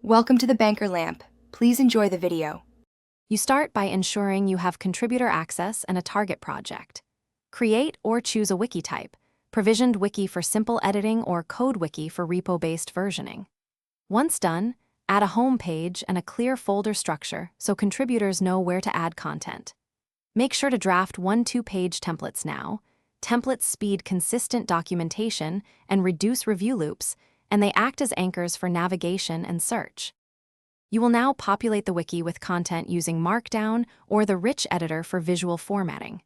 Welcome to the Banker Lamp. Please enjoy the video. You start by ensuring you have contributor access and a target project. Create or choose a wiki type, provisioned wiki for simple editing or code wiki for repo-based versioning. Once done, add a home page and a clear folder structure so contributors know where to add content. Make sure to draft 1-2-page templates now. Templates speed consistent documentation and reduce review loops, and they act as anchors for navigation and search. You will now populate the wiki with content using Markdown or the Rich editor for visual formatting.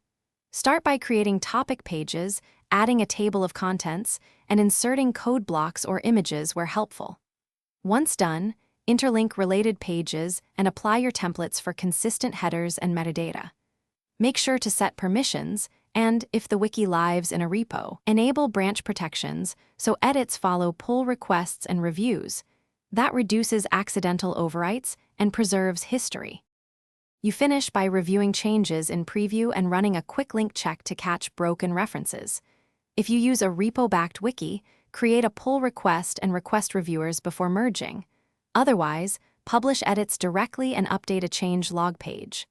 Start by creating topic pages, adding a table of contents, and inserting code blocks or images where helpful. Once done, interlink related pages and apply your templates for consistent headers and metadata. Make sure to set permissions, and if the wiki lives in a repo, enable branch protections so edits follow pull requests and reviews. That reduces accidental overwrites and preserves history. You finish by reviewing changes in preview and running a quick link check to catch broken references. If you use a repo-backed wiki, create a pull request and request reviewers before merging. Otherwise, publish edits directly and update a change log page.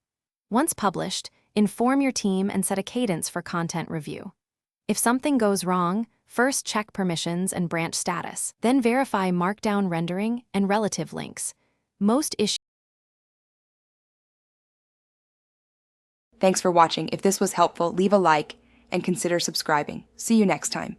Once published, inform your team and set a cadence for content review. If something goes wrong, first check permissions and branch status, then verify Markdown rendering and relative links. Most issues. Thanks for watching. If this was helpful, leave a like and consider subscribing. See you next time.